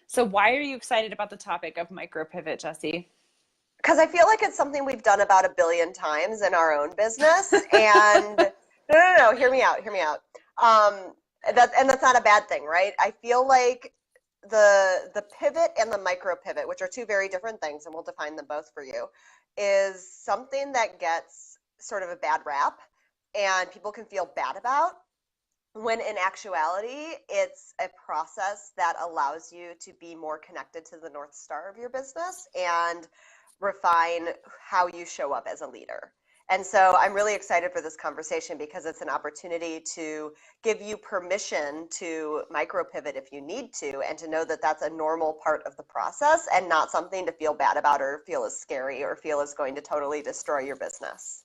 So why are you excited about the topic of micro pivot, Jesse? Because I feel like it's something we've done about a billion times in our own business. And no, hear me out, hear me out. Um, that's not a bad thing, right? I feel like the pivot and the micro pivot, which are two very different things, and we'll define them both for you, is something that gets sort of a bad rap and people can feel bad about when in actuality it's a process that allows you to be more connected to the North Star of your business and refine how you show up as a leader. And so I'm really excited for this conversation because it's an opportunity to give you permission to micro pivot if you need to, and to know that that's a normal part of the process and not something to feel bad about or feel is scary or feel is going to totally destroy your business.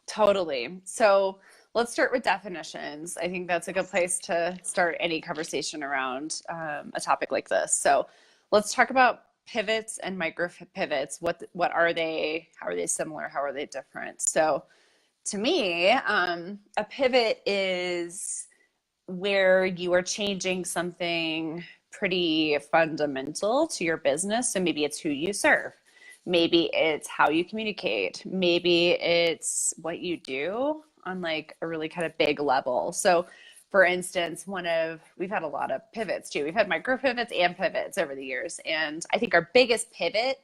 Totally. So let's start with definitions. I think that's a good place to start any conversation around a topic like this. So let's talk about pivots and micro pivots. What are they? How are they similar? How are they different? So to me, a pivot is where you are changing something pretty fundamental to your business. So maybe it's who you serve. Maybe it's how you communicate. Maybe it's what you do on like a really kind of big level. So for instance, we've had a lot of pivots too. We've had micro pivots and pivots over the years. And I think our biggest pivot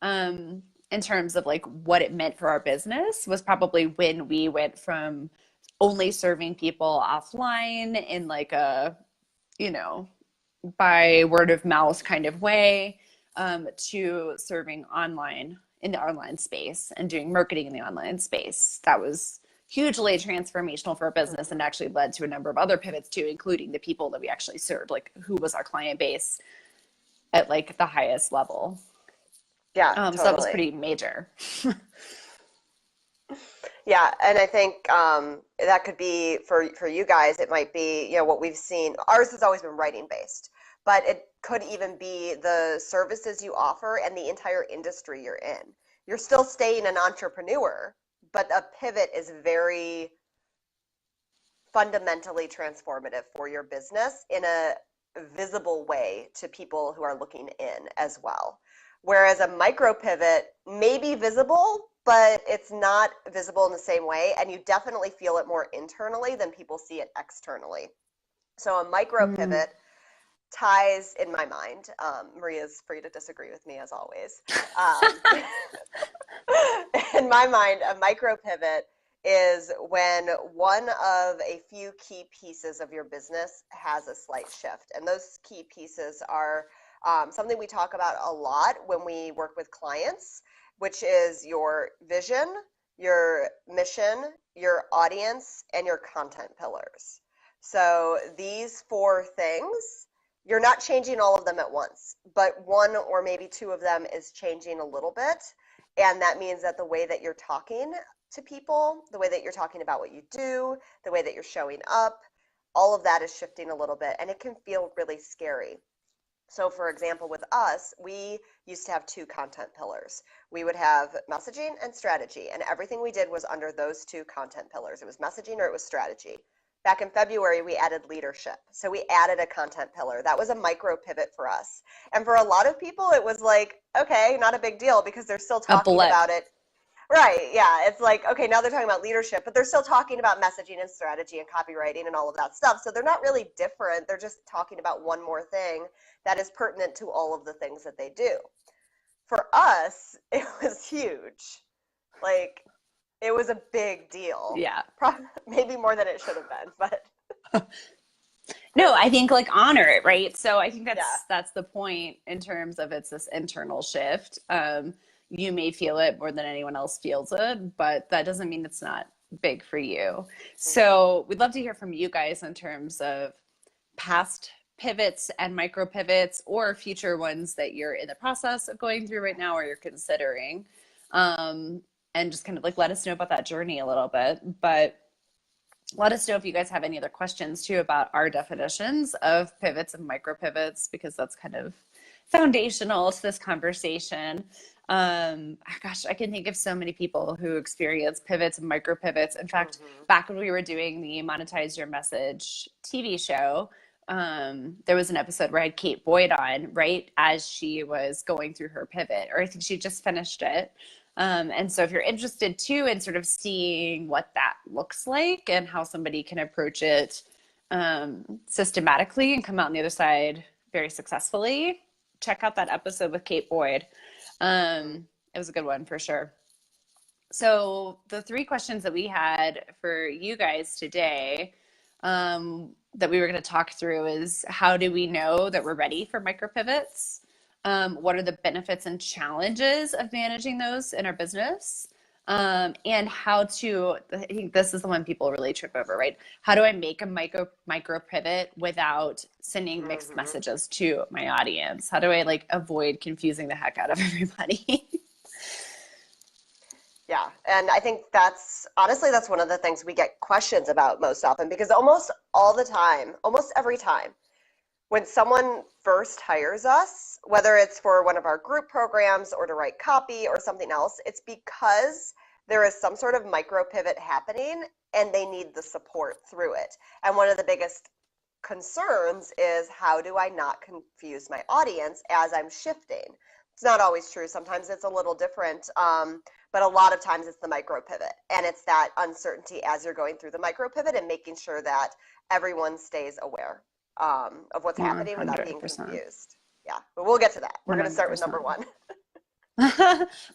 in terms of like what it meant for our business was probably when we went from only serving people offline in like a, you know, by word of mouth kind of way, to serving online in the online space and doing marketing in the online space. That was hugely transformational for our business and actually led to a number of other pivots too, including the people that we actually served, like who was our client base at like the highest level. Yeah, So that was totally. pretty major. Yeah, and I think that could be for you guys. It might be, what we've seen. Ours has always been writing based, but it could even be the services you offer and the entire industry you're in. You're still staying an entrepreneur, but a pivot is very fundamentally transformative for your business in a visible way to people who are looking in as well. Whereas a micro pivot may be visible, but it's not visible in the same way, and you definitely feel it more internally than people see it externally. So a micro Mm. pivot ties, in my mind, Maria's free to disagree with me as always. Um, in my mind, a micro pivot is when one of a few key pieces of your business has a slight shift. And those key pieces are something we talk about a lot when we work with clients, which is your vision, your mission, your audience, and your content pillars. So these four things, you're not changing all of them at once, but one or maybe two of them is changing a little bit. And that means that the way that you're talking to people, the way that you're talking about what you do, the way that you're showing up, all of that is shifting a little bit, and it can feel really scary. So for example, with us, we used to have two content pillars. We would have messaging and strategy, and everything we did was under those two content pillars. It was messaging or it was strategy. Back in February, we added leadership. So we added a content pillar. That was a micro pivot for us. And for a lot of people, it was like, okay, not a big deal because they're still A talking blip. about it. Right, yeah. It's like, okay, now they're talking about leadership, but they're still talking about messaging and strategy and copywriting and all of that stuff. So they're not really different. They're just talking about one more thing that is pertinent to all of the things that they do. For us, it was huge. Like, it was a big deal. Yeah. Maybe more than it should have been, but No, I think like honor it, right? So I think yeah. that's the point in terms of it's this internal shift. You may feel it more than anyone else feels it, but that doesn't mean it's not big for you. Hmm. So we'd love to hear from you guys in terms of past pivots and micro pivots or future ones that you're in the process of going through right now or you're considering. Um, and just kind of like let us know about that journey a little bit. But let us know if you guys have any other questions too about our definitions of pivots and micro pivots, because that's kind of foundational to this conversation. Gosh, I can think of so many people who experience pivots and micro pivots. In fact, Hmm. back when we were doing the Monetize Your Message TV show, there was an episode where I had Kate Boyd on right as she was going through her pivot, or I think she just finished it. And so if you're interested too in sort of seeing what that looks like and how somebody can approach it systematically and come out on the other side very successfully, check out that episode with Kate Boyd. It was a good one for sure. So the three questions that we had for you guys today, that we were going to talk through is how do we know that we're ready for micro pivots? What are the benefits and challenges of managing those in our business? And how to, I think this is the one people really trip over, right? How do I make a micro pivot without sending mixed Mm-hmm. messages to my audience? How do I like avoid confusing the heck out of everybody? Yeah, and I think that's honestly that's one of the things we get questions about most often because almost all the time, almost every time, when someone first hires us, whether it's for one of our group programs or to write copy or something else, it's because there is some sort of micro pivot happening and they need the support through it. And one of the biggest concerns is how do I not confuse my audience as I'm shifting? It's not always true. Sometimes it's a little different, but a lot of times it's the micro pivot. And it's that uncertainty as you're going through the micro pivot and making sure that everyone stays aware of what's happening without being 100%. confused. Yeah, but we'll get to that. We're going to start with number 100%. one.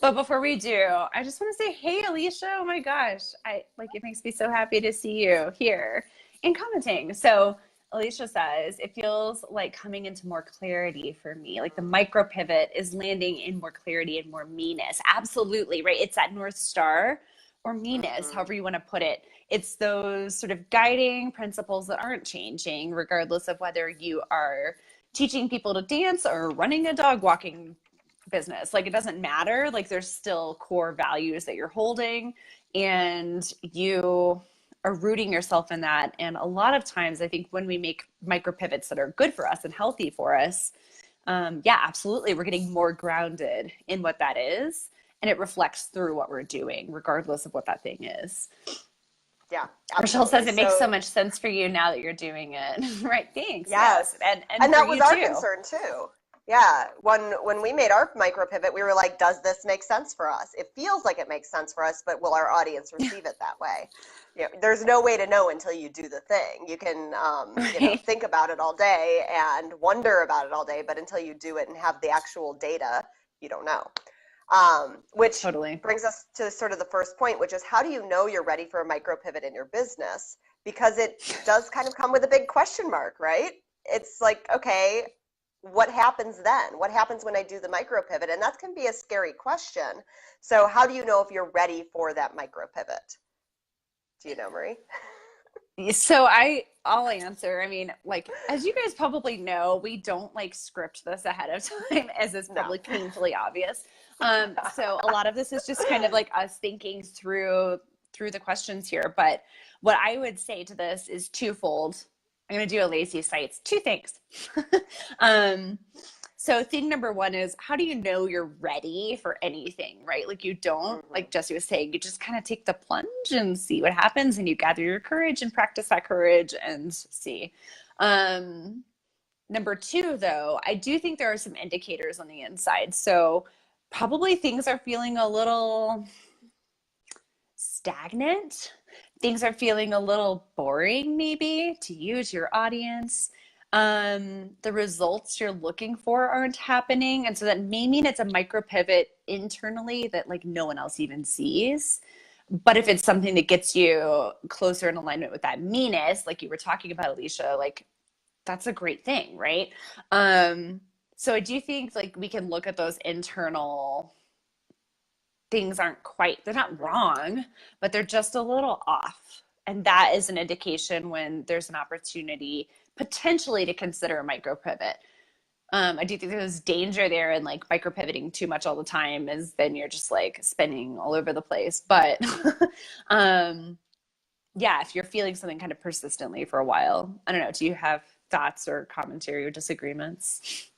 But before we do, I just want to say, hey, Alicia, oh my gosh, I like it makes me so happy to see you here and commenting. So Alicia says, it feels like coming into more clarity for me. Like the micro pivot is landing in more clarity and more meanness. Absolutely, right? It's that North Star or meanness, Mm-hmm. however you want to put it. It's those sort of guiding principles that aren't changing, regardless of whether you are teaching people to dance or running a dog walking business. Like it doesn't matter. Like there's still core values that you're holding and you are rooting yourself in that. And a lot of times I think when we make micro pivots that are good for us and healthy for us, yeah, absolutely. We're getting more grounded in what that is. And it reflects through what we're doing, regardless of what that thing is. Yeah, Rochelle says absolutely. it makes so So much sense for you now that you're doing it. Right. Thanks. Yes. yes, And and for that was you our too. concern too. Yeah, when we made our micro pivot, we were like, does this make sense for us? It feels like it makes sense for us, but will our audience receive it that way? You know, there's no way to know until you do the thing. You can, Right. think about it all day and wonder about it all day, but until you do it and have the actual data, you don't know. Which Totally. brings us to sort of the first point, which is how do you know you're ready for a micro pivot in your business? Because it does kind of come with a big question mark, right? It's like, okay, what happens then? What happens when I do the micro pivot? And that can be a scary question. So how do you know if you're ready for that micro pivot? Do you know, Marie? So I'll answer. I mean, like as you guys probably know, we don't like script this ahead of time, as is No. probably painfully obvious. So a lot of this is just kind of like us thinking through the questions here. But what I would say to this is twofold. I'm going to do a lazy sites. Two things. um, so thing number one is how do you know you're ready for anything, right? Like you don't, Mm-hmm. like Jesse was saying, you just kind of take the plunge and see what happens and you gather your courage and practice that courage and see. Um, Number two, though, I do think there are some indicators on the inside. So probably things are feeling a little stagnant. Things are feeling a little boring, maybe to you, to your audience. The results you're looking for aren't happening. And so that may mean it's a micro pivot internally that like no one else even sees. But if it's something that gets you closer in alignment with that meanness, like you were talking about, Alicia, like that's a great thing, right? So I do think like we can look at those internal things aren't quite, they're not Mm-hmm. wrong, but they're just a little off. And that is an indication when there's an opportunity potentially to consider a micro pivot. I do think there's danger there in like micro pivoting too much all the time, is then you're just like spinning all over the place. But um, yeah, if you're feeling something kind of persistently for a while, I don't know, do you have thoughts or commentary or disagreements?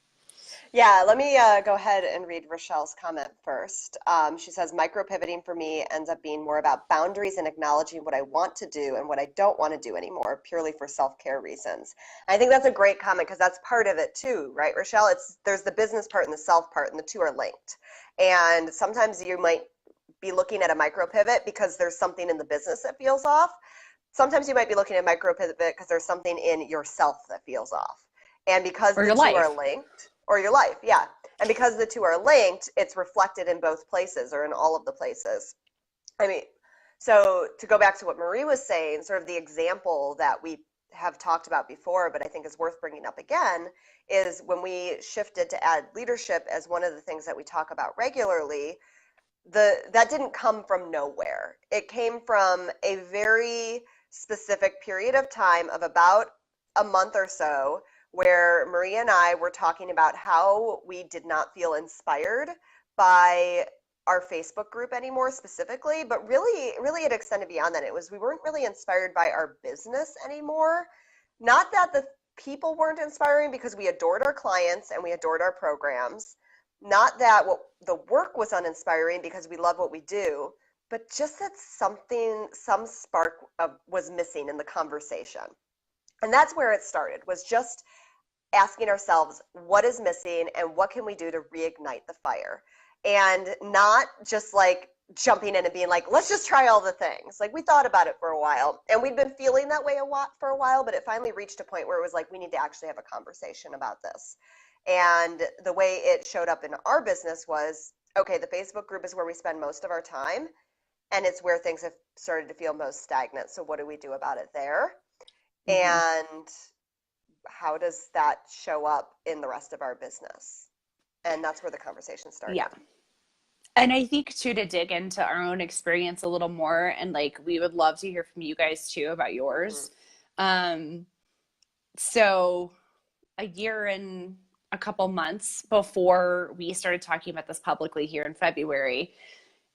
Yeah, let me go ahead and read Rochelle's comment first. She says, micro pivoting for me ends up being more about boundaries and acknowledging what I want to do and what I don't want to do anymore, purely for self-care reasons. And I think that's a great comment because that's part of it too, right, Rochelle? There's the business part and the self part, and the two are linked. And sometimes you might be looking at a micro pivot because there's something in the business that feels off. Sometimes you might be looking at micro pivot because there's something in yourself that feels off. And because Or the your two are life. linked, or your life, yeah. And because the two are linked, it's reflected in both places or in all of the places. I mean, so to go back to what Marie was saying, sort of the example that we have talked about before, but I think is worth bringing up again, is when we shifted to add leadership as one of the things that we talk about regularly, that didn't come from nowhere. It came from a very specific period of time of about a month or so where Maria and I were talking about how we did not feel inspired by our Facebook group anymore specifically, but really it extended beyond that. It was we weren't really inspired by our business anymore. Not that the people weren't inspiring because we adored our clients and we adored our programs, not that what the work was uninspiring because we love what we do, but just that some spark was missing in the conversation. And that's where it started, was just asking ourselves what is missing and what can we do to reignite the fire, and not just like jumping in and being like, let's just try all the things. Like, we thought about it for a while and we'd been feeling that way for a while, but it finally reached a point where it was like, we need to actually have a conversation about this. And the way it showed up in our business was, okay, the Facebook group is where we spend most of our time, and it's where things have started to feel most stagnant. So what do we do about it there? Mm-hmm. And how does that show up in the rest of our business? And that's where the conversation Yeah. started. And I think too, to dig into our own experience a little more, and like we would love to hear from you guys too about Mm-hmm. yours. Um, so a year and a couple months before we started talking about this publicly here in February,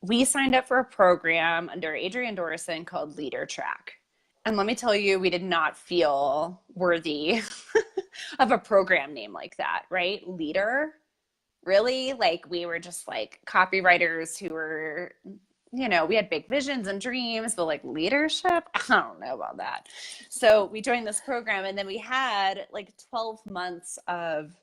we signed up for a program under Adrienne Dorison called Leader Track. And let me tell you, we did not feel worthy of a program name like that, right? Leader, really? Like, we were just like copywriters who were, we had big visions and dreams, but like leadership, I don't know about that. So we joined this program, and then we had like 12 months of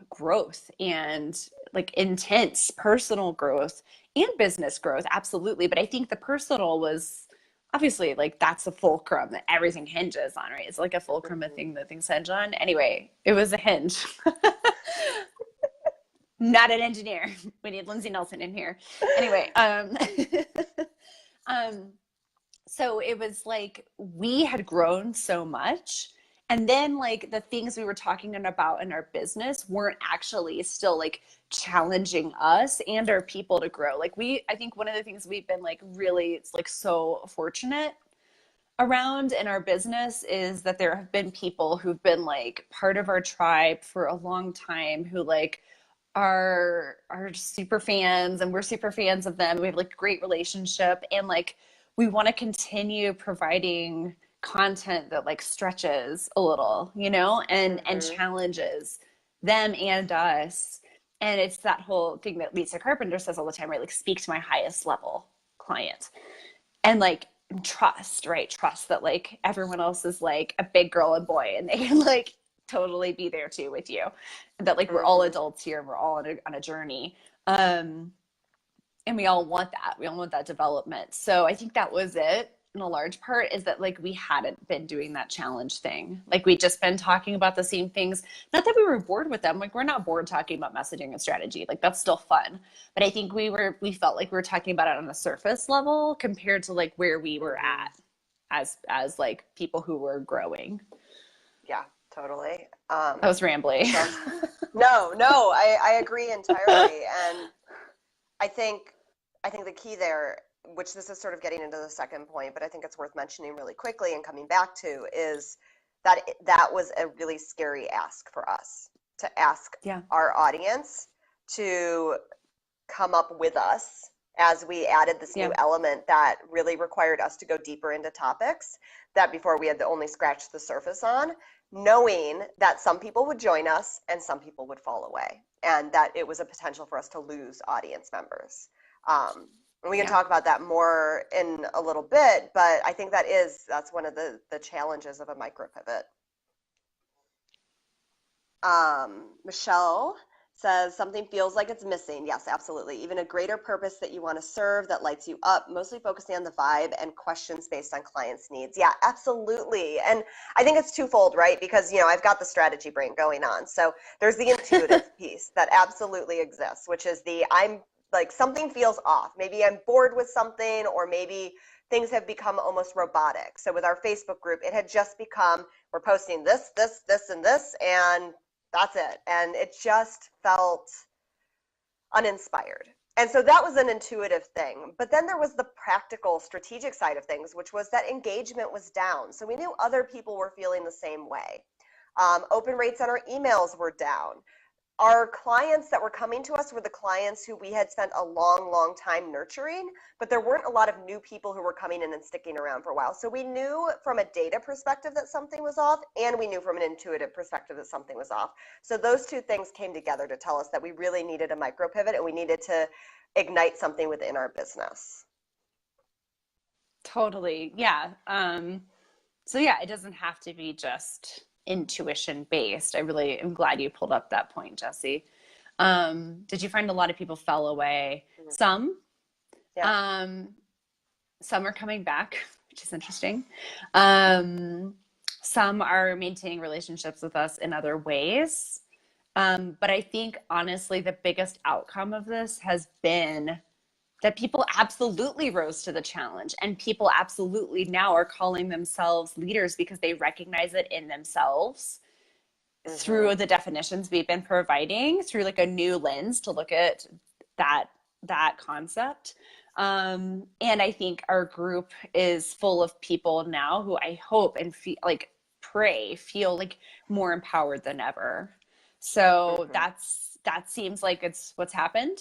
growth, and like intense personal growth and business growth, absolutely. But I think the personal was obviously like that's a fulcrum that everything hinges on, right? It's like a fulcrum, a Mm-hmm. thing that things hinge on. Anyway, it was a hinge. Not an engineer. We need Lindsay Nelson in here. Anyway, um, so it was like we had grown so much, and then like the things we were talking about in our business weren't actually still like challenging us and our people to grow. Like, I think one of the things we've been like really, it's like so fortunate around in our business is that there have been people who've been like part of our tribe for a long time, who like are super fans, and we're super fans of them. We have like great relationship, and like we want to continue providing content that like stretches a little, and Mm-hmm. challenges them and us. And it's that whole thing that Lisa Carpenter says all the time, right? Like, speak to my highest level client. And like, trust, right? Trust that like everyone else is like a big girl and boy, and they can like totally be there too with you. That like we're all Mm-hmm. adults here, and we're all on a journey. Um, and we all want that. We all want that development. So I think that was it in a large part, is that like we hadn't been doing that challenge thing. Like, we'd just been talking about the same things. Not that we were bored with them. Like, we're not bored talking about messaging and strategy. Like, that's still fun. But I think we felt like we were talking about it on a surface level compared to like where we were Mm-hmm. at as like people who were growing. Yeah, totally. That was rambly. Rochelle, no, I agree entirely. And I think I think the key there, which this is sort of getting into the second point, but I think it's worth mentioning really quickly and coming back to, is that that was a really scary ask for us, to ask Yeah. our audience to come up with us as we added this new Yeah. element that really required us to go deeper into topics that before we had to only scratch the surface on. knowing that some people would join us and some people would fall away, and that it was a potential for us to lose audience members. And we can Yeah. talk about that more in a little bit, but I think that's one of the challenges of a micro pivot. Michelle says something feels like it's missing. Yes, absolutely. Even a greater purpose that you want to serve that lights you up, mostly focusing on the vibe and questions based on clients' needs. Yeah, absolutely. And I think it's twofold, right? Because, I've got the strategy brain going on. So there's the intuitive piece that absolutely exists, which is I'm like, something feels off. Maybe I'm bored with something, or maybe things have become almost robotic. So with our Facebook group, it had just become, we're posting this, and this, and that's it. And it just felt uninspired. And so that was an intuitive thing. But then there was the practical, strategic side of things, which was that engagement was down. So we knew other people were feeling the same way. Open rates on our emails were down. Our clients that were coming to us were the clients who we had spent a long time nurturing, but there weren't a lot of new people who were coming in and sticking around for a while. So we knew from a data perspective that something was off, and we knew from an intuitive perspective that something was off. So those two things came together to tell us that we really needed a micro pivot, and we needed to ignite something within our business. Totally. Yeah. So yeah, it doesn't have to be just intuition based. I really am glad you pulled up that point, Jesse. Did you find a lot of people fell away? Mm-hmm. Some. Yeah. Some are coming back, which is interesting. Some are maintaining relationships with us in other ways. But I think honestly, the biggest outcome of this has been that people absolutely rose to the challenge, and people absolutely now are calling themselves leaders because they recognize it in themselves through the definitions we've been providing, through like a new lens to look at that concept. And I think our group is full of people now who I hope and feel like more empowered than ever. So that seems like it's what's happened,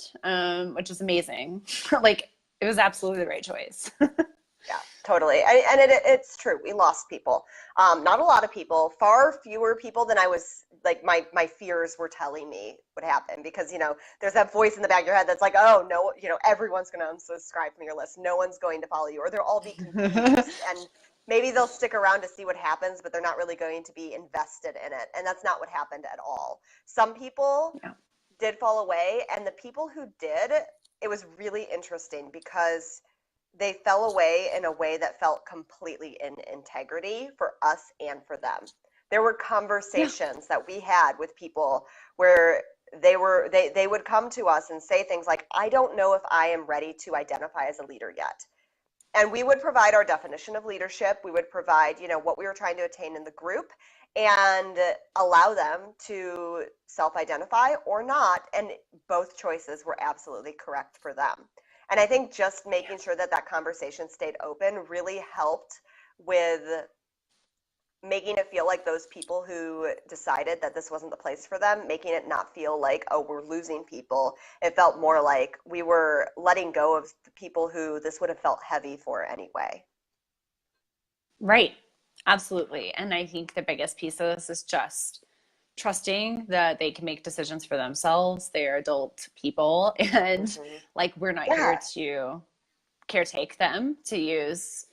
which is amazing. Like, it was absolutely the right choice. Yeah, totally. And it's true. We lost people. Not a lot of people, far fewer people than I was, like, my fears were telling me would happen, because, there's that voice in the back of your head that's like, oh, no, everyone's going to unsubscribe from your list. No one's going to follow you, or they'll all be confused. And maybe they'll stick around to see what happens, but they're not really going to be invested in it. And that's not what happened at all. Some people did fall away, and the people who did, it was really interesting because they fell away in a way that felt completely in integrity for us and for them. There were conversations that we had with people where they would come to us and say things like, I don't know if I am ready to identify as a leader yet. And we would provide our definition of leadership. We would provide, what we were trying to attain in the group, and allow them to self-identify or not. And both choices were absolutely correct for them. And I think just making sure that conversation stayed open really helped with making it feel like those people who decided that this wasn't the place for them, making it not feel like, oh, we're losing people. It felt more like we were letting go of the people who this would have felt heavy for anyway. Right. Absolutely. And I think the biggest piece of this is just trusting that they can make decisions for themselves. They're adult people, and like, we're not here to caretake them, to use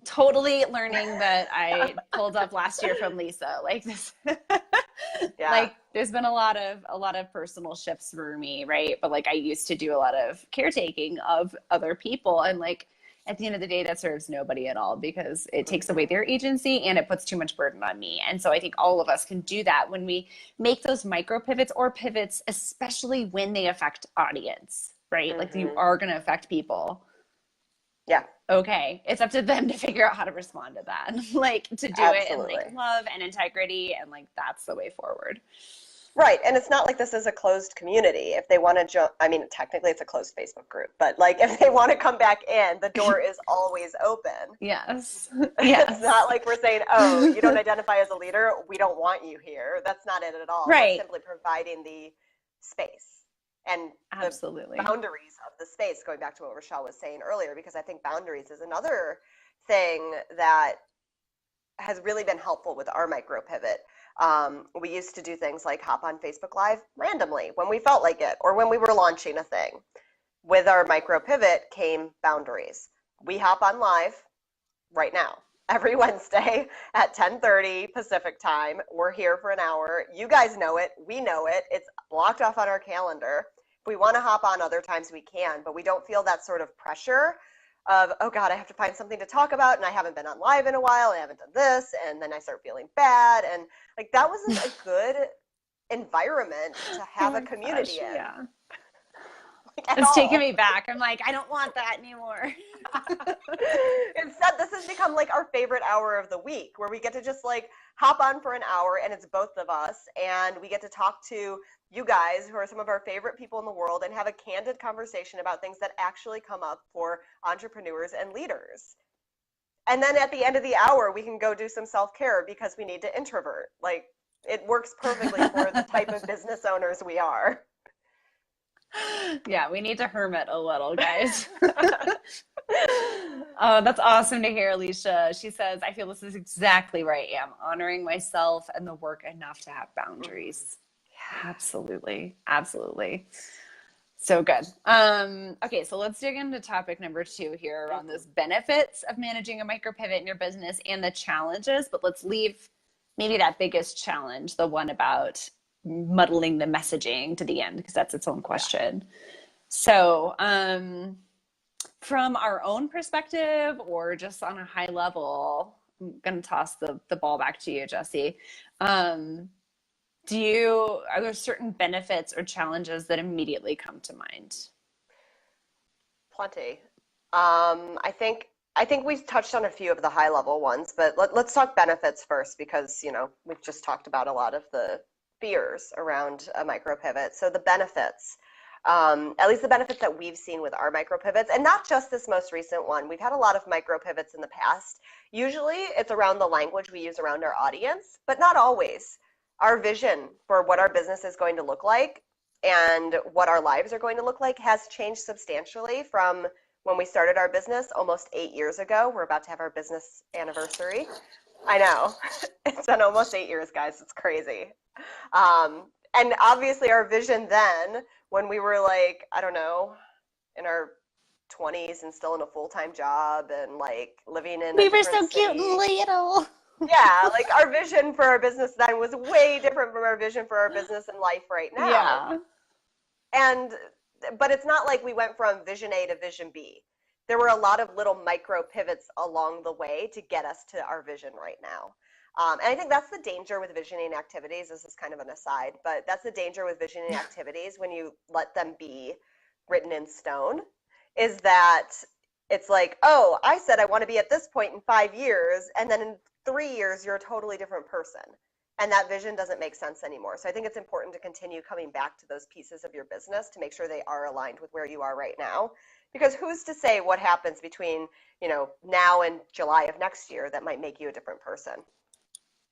totally learning that I pulled up last year from Lisa. Like this, like, there's been a lot of personal shifts for me, right? But like, I used to do a lot of caretaking of other people, and like, at the end of the day, that serves nobody at all, because it takes away their agency and it puts too much burden on me. And so I think all of us can do that when we make those micro pivots, or pivots, especially when they affect audience, right? Like, you are going to affect people. Yeah. Okay. It's up to them to figure out how to respond to that, like, to do it in like love and integrity. And like, that's the way forward. Right. And it's not like this is a closed community. If they want to jump, I mean, technically it's a closed Facebook group, but like, if they want to come back in, the door is always open. Yes. It's not like we're saying, oh, you don't identify as a leader, we don't want you here. That's not it at all. Right. We're simply providing the space and absolutely the boundaries of the space, going back to what Rochelle was saying earlier, because I think boundaries is another thing that has really been helpful with our micro pivot. We used to do things like hop on Facebook Live randomly when we felt like it or when we were launching a thing. With our micro pivot came boundaries. We hop on live right now. Every Wednesday at 10:30 Pacific time. We're here for an hour. You guys know it. We know it. It's blocked off on our calendar. If we want to hop on other times, we can, but we don't feel that sort of pressure of, oh God, I have to find something to talk about and I haven't been on live in a while. I haven't done this. And then I start feeling bad. And like, that wasn't a good environment to have Oh a my community gosh, in. yeah. At It's taking all. me back. I'm like, I don't want that anymore. Instead, this has become like our favorite hour of the week where we get to just like hop on for an hour and it's both of us and we get to talk to you guys who are some of our favorite people in the world and have a candid conversation about things that actually come up for entrepreneurs and leaders. And then at the end of the hour, we can go do some self-care because we need to introvert. Like, it works perfectly for the type of business owners we are. Yeah, we need to hermit a little, guys. Oh, that's awesome to hear, Alicia. She says, I feel this is exactly where I am, honoring myself and the work enough to have Mm-hmm. boundaries. Yeah. Absolutely. Absolutely. So good. Okay, so let's dig into topic number 2 here around Mm-hmm. those benefits of managing a micro pivot in your business and the challenges, but let's leave maybe that biggest challenge, the one about muddling the messaging to the end, because that's its own Yeah. question. So, from our own perspective or just on a high level, I'm going to toss the ball back to you, Jesse. Um, are there certain benefits or challenges that immediately come to mind? Plenty. I think we've touched on a few of the high level ones, but let's talk benefits first because, we've just talked about a lot of the fears around a micro pivot. So the benefits, at least the benefits that we've seen with our micro pivots, and not just this most recent one. We've had a lot of micro pivots in the past. Usually it's around the language we use around our audience, but not always. Our vision for what our business is going to look like and what our lives are going to look like has changed substantially from when we started our business almost 8 years ago. We're about to have our business anniversary. I know. It's been almost 8 years, guys. It's crazy. And obviously, our vision then, when we were like, I don't know, in our 20s and still in a full-time job and like living in a We were different so cute and city. little. Yeah, like our vision for our business then was way different from our vision for our business and life right now. Yeah. And but it's not like we went from vision A to vision B. There were a lot of little micro pivots along the way to get us to our vision right now. And I think that's the danger with visioning activities. This is kind of an aside, but that's the danger with visioning activities when you let them be written in stone, is that it's like, oh, I said I want to be at this point in 5 years, and then in 3 years, you're a totally different person. And that vision doesn't make sense anymore. So I think it's important to continue coming back to those pieces of your business to make sure they are aligned with where you are right now. Because who's to say what happens between, now and July of next year that might make you a different person?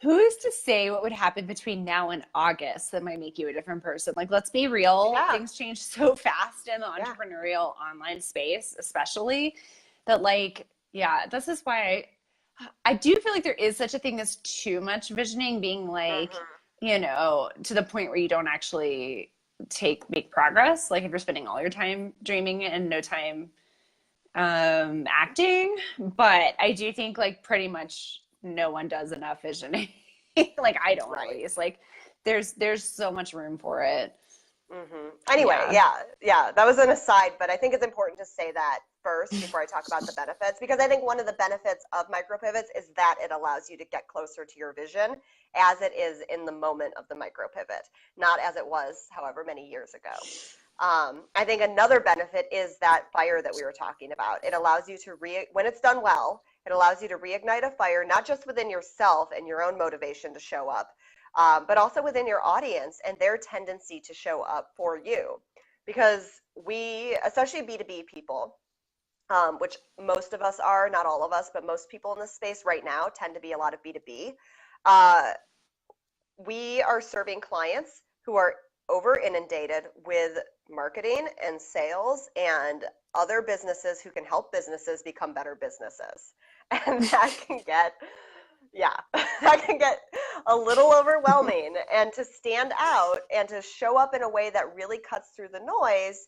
Who's to say what would happen between now and August that might make you a different person? Like, let's be real. Yeah, Things change so fast in the yeah. entrepreneurial online space, especially that, like, yeah, this is why I do feel like there is such a thing as too much visioning being like, Mm-hmm. to the point where you don't actually make progress. Like if you're spending all your time dreaming and no time acting. But I do think like pretty much no one does enough visioning. Like I don't at Right. least. Like there's so much room for it. Anyway, Yeah. yeah, that was an aside, but I think it's important to say that first before I talk about the benefits, because I think one of the benefits of micro pivots is that it allows you to get closer to your vision as it is in the moment of the micro pivot, not as it was, however many years ago. I think another benefit is that fire that we were talking about. It allows you to, when it's done well, it allows you to reignite a fire, not just within yourself and your own motivation to show up, but also within your audience and their tendency to show up for you. Because we, especially B2B people, which most of us are, not all of us, but most people in this space right now tend to be a lot of B2B. Uh, we are serving clients who are over inundated with marketing and sales and other businesses who can help businesses become better businesses. And that can get Yeah, that can get a little overwhelming. And to stand out and to show up in a way that really cuts through the noise,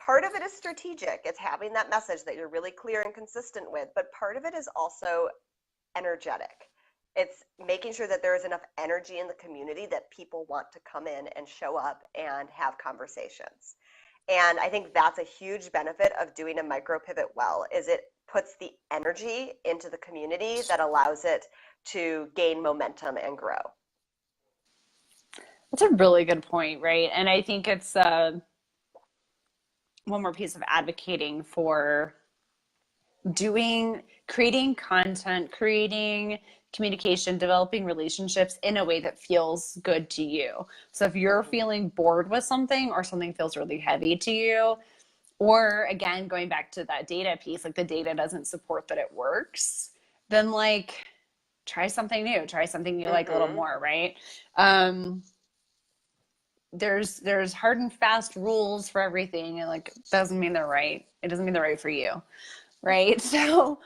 part of it is strategic. It's having that message that you're really clear and consistent with, but part of it is also energetic. It's making sure that there is enough energy in the community that people want to come in and show up and have conversations. And I think that's a huge benefit of doing a micro pivot well, is it puts the energy into the community that allows it to gain momentum and grow. That's a really good point, right? And I think it's one more piece of advocating for creating content, creating communication, developing relationships in a way that feels good to you. So if you're Mm-hmm. feeling bored with something or something feels really heavy to you, or again, going back to that data piece, like the data doesn't support that it works, then like try something new, try something you like a little Mm-hmm. more, right? Um, there's hard and fast rules for everything, and like doesn't mean they're right. It doesn't mean they're right for you, right? So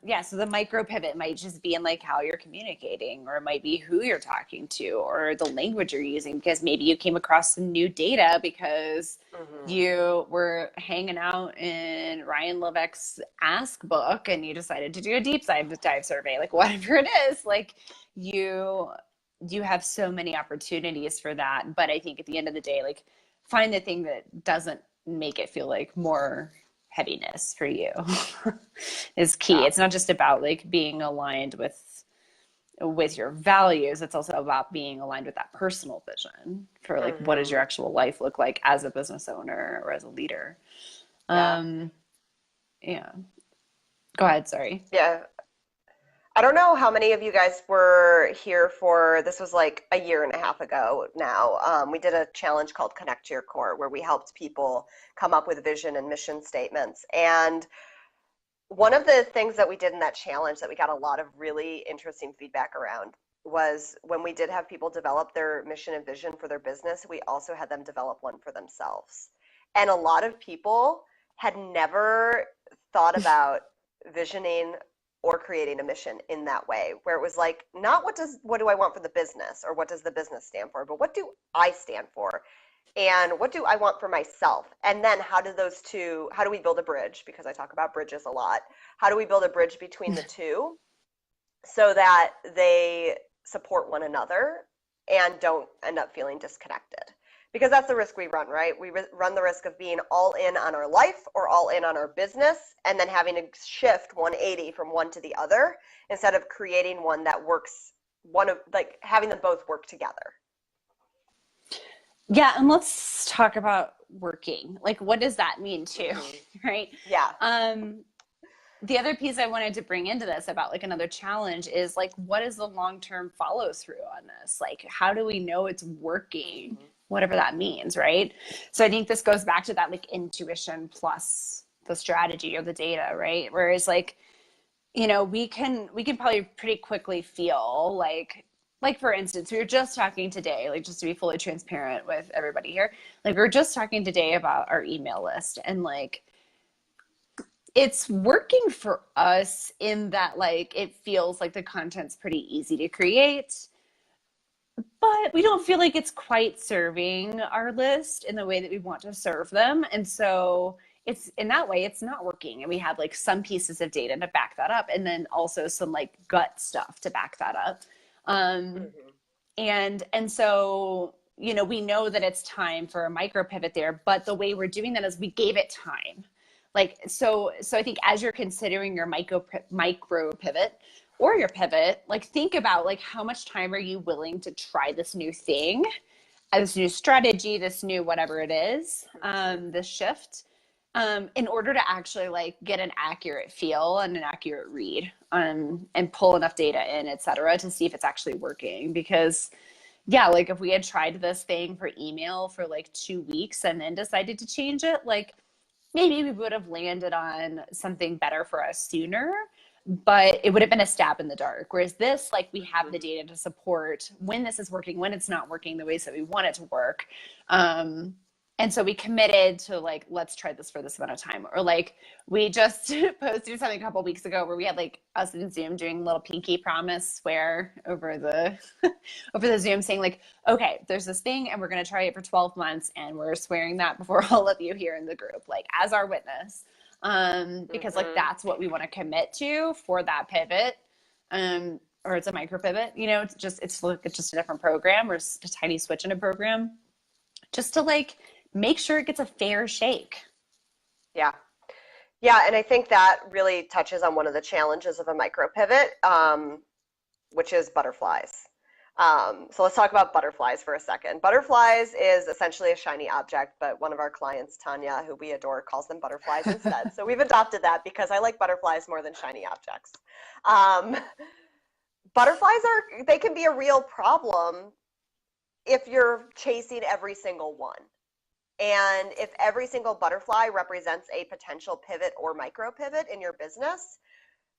yeah, so the micro pivot might just be in like how you're communicating, or it might be who you're talking to, or the language you're using, because maybe you came across some new data because Mm-hmm. you were hanging out in Ryan Leveck's Ask book and you decided to do a deep dive survey, like whatever it is, like you you have so many opportunities for that. But I think at the end of the day, like find the thing that doesn't make it feel like more heaviness for you is key. Yeah. It's not just about like being aligned with your values. It's also about being aligned with that personal vision for like what does your Mm-hmm. actual life look like as a business owner or as a leader. Yeah. Um, yeah. Go ahead. Sorry. Yeah. I don't know how many of you guys were here for this was like a year and a half ago now. We did a challenge called Connect to Your Core where we helped people come up with vision and mission statements. And one of the things that we did in that challenge that we got a lot of really interesting feedback around was when we did have people develop their mission and vision for their business, we also had them develop one for themselves. And a lot of people had never thought about visioning or creating a mission in that way, where it was like, not what do I want for the business or what does the business stand for, but what do I stand for? And what do I want for myself? And then how do we build a bridge? Because I talk about bridges a lot. How do we build a bridge between the two so that they support one another and don't end up feeling disconnected? Because that's the risk we run, right? We run the risk of being all in on our life or all in on our business and then having to shift 180 from one to the other instead of creating one that works, like having them both work together. Yeah, and let's talk about working. Like, what does that mean too, Mm-hmm. right? Yeah. Um, the other piece I wanted to bring into this about like another challenge is like, what is the long-term follow through on this? Like, how do we know it's working, Mm-hmm. whatever that means, right? So I think this goes back to that like intuition plus the strategy or the data, right? Whereas like, we can probably pretty quickly feel like for instance, we were just talking today, like just to be fully transparent with everybody here, like we were just talking today about our email list, and like it's working for us in that like it feels like the content's pretty easy to create, but we don't feel like it's quite serving our list in the way that we want to serve them. And so it's in that way, it's not working. And we have like some pieces of data to back that up, and then also some like gut stuff to back that up. Um, Mm-hmm. and so, we know that it's time for a micro pivot there, but the way we're doing that is we gave it time. Like, so I think as you're considering your micro pivot or your pivot, like think about like how much time are you willing to try this new thing, this new strategy, this new whatever it is, this shift, in order to actually like get an accurate feel and an accurate read, and pull enough data in, et cetera, to see if it's actually working. Because yeah, like if we had tried this thing for email for like 2 weeks and then decided to change it, like maybe we would have landed on something better for us sooner, but it would have been a stab in the dark. Whereas this, like we have the Mm-hmm. data to support when this is working, when it's not working the ways that we want it to work. Um, And so we committed to like, let's try this for this amount of time. Or like we just posted something a couple weeks ago where we had like us in Zoom doing a little pinky promise swear over the over the Zoom saying like, okay, there's this thing and we're gonna try it for 12 months and we're swearing that before all of you here in the group, like as our witness. Because like Mm-hmm. that's what we want to commit to for that pivot. Or it's a micro pivot, you know, it's like it's just a different program or a tiny switch in a program just to like make sure it gets a fair shake. Yeah. Yeah, and I think that really touches on one of the challenges of a micro pivot, which is butterflies. So let's talk about butterflies for a second. Butterflies is essentially a shiny object, but one of our clients, Tanya, who we adore, calls them butterflies instead. So we've adopted that because I like butterflies more than shiny objects. Um, Butterflies they can be a real problem if you're chasing every single one. And if every single butterfly represents a potential pivot or micro pivot in your business,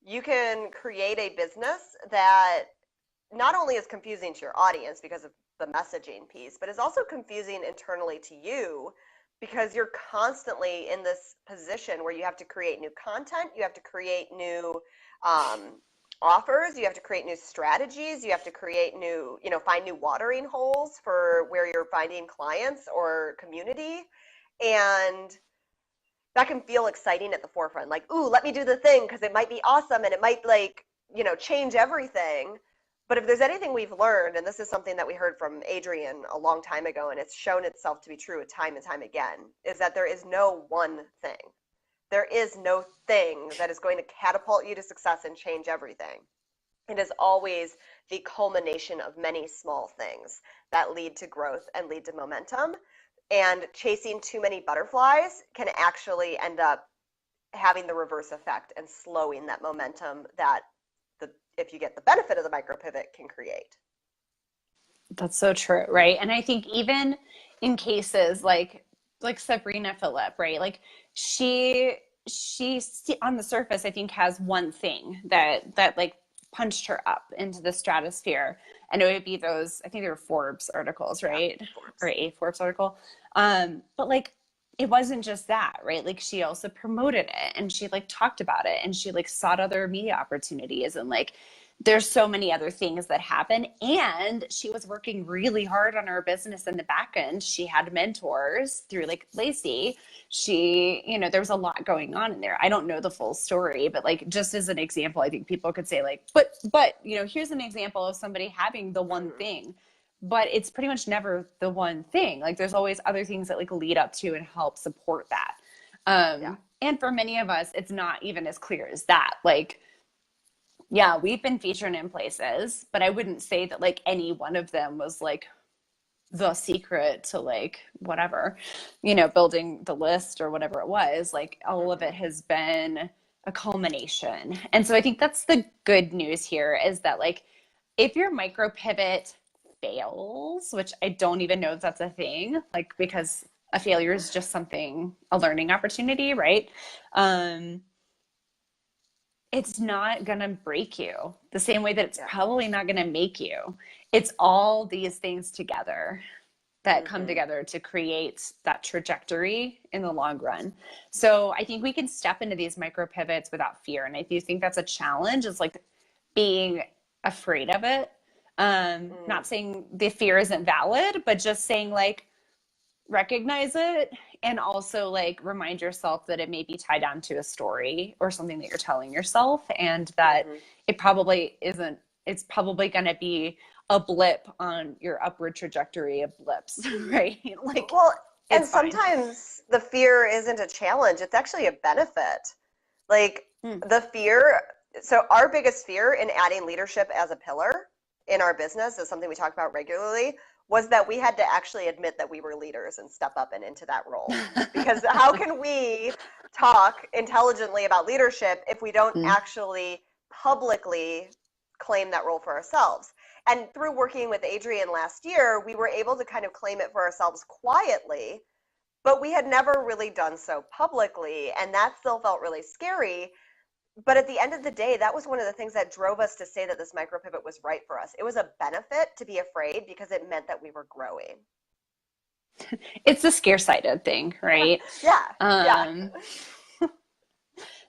you can create a business that not only is confusing to your audience because of the messaging piece, but is also confusing internally to you because you're constantly in this position where you have to create new content, you have to create new offers, you have to create new strategies, you have to create new, find new watering holes for where you're finding clients or community. And that can feel exciting at the forefront. Like, ooh, let me do the thing because it might be awesome and it might change everything. But if there's anything we've learned, and this is something that we heard from Adrian a long time ago, and it's shown itself to be true time and time again, is that there is no one thing. There is no thing that is going to catapult you to success and change everything. It is always the culmination of many small things that lead to growth and lead to momentum. And chasing too many butterflies can actually end up having the reverse effect and slowing that momentum that if you get the benefit of the micro pivot can create. That's so true, right? And I think even in cases like Sabrina Phillip, right? Like she on the surface I think has one thing that like punched her up into the stratosphere, and it would be those, I think they were Forbes articles, Yeah, right? Or Forbes. a Forbes article. But like it wasn't just that, right? Like she also promoted it and she like talked about it and she like sought other media opportunities, and like there's so many other things that happen. And she was working really hard on her business in the back end. She had mentors through like Lacey. She, you know, there was a lot going on in there. I don't know the full story, but like just as an example, I think people could say like, you know, here's an example of somebody having the one Mm-hmm. thing, but it's pretty much never the one thing. Like there's always other things that like lead up to and help support that. Yeah. And for many of us, it's not even as clear as that. Like, yeah, we've been featured in places, but I wouldn't say that like any one of them was like the secret to like whatever, you know, building the list or whatever it was. Like all of Mm-hmm. it has been a culmination. And so I think that's the good news here is that like if your micro pivot fails, which I don't even know if that's a thing, like because a failure is just something, a learning opportunity, right? Um, it's not going to break you the same way that it's Yeah. probably not going to make you. It's all these things together that come Mm-hmm. together to create that trajectory in the long run. So I think we can step into these micro pivots without fear. And I do think that's a challenge, is like being afraid of it. Mm-hmm. Not saying the fear isn't valid, but just saying like recognize it and also like remind yourself that it may be tied down to a story or something that you're telling yourself, and that Mm-hmm. it probably isn't, it's probably going to be a blip on your upward trajectory of blips. Right? Like Well, and it's fine. sometimes the fear isn't a challenge, it's actually a benefit. Like Mm. the fear, so our biggest fear in adding leadership as a pillar in our business is something we talk about regularly, was that we had to actually admit that we were leaders and step up and into that role. Because how can we talk intelligently about leadership if we don't Mm. actually publicly claim that role for ourselves? And through working with Adrian last year, we were able to kind of claim it for ourselves quietly, but we had never really done so publicly. And that still felt really scary. But at the end of the day, that was one of the things that drove us to say that this micro pivot was right for us. It was a benefit to be afraid because it meant that we were growing. it's the scare-sighted thing, right? Yeah, yeah. Um,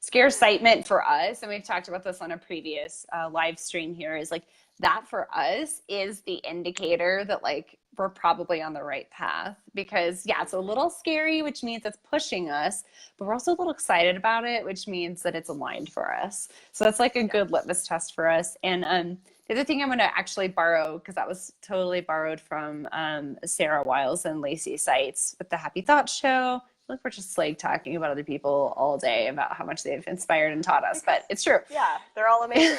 Scare-sighted for us, and we've talked about this on a previous live stream here, is like that for us is the indicator that like we're probably on the right path because yeah, it's a little scary, which means it's pushing us, but we're also a little excited about it, which means that it's aligned for us. So that's like a Yeah. good litmus test for us. And the other thing I'm going to actually borrow, because that was totally borrowed from Sarah Wiles and Lacey Sites with the Happy Thoughts show. Like we're just like talking about other people all day about how much they've inspired and taught us, Because but it's true. yeah, they're all amazing.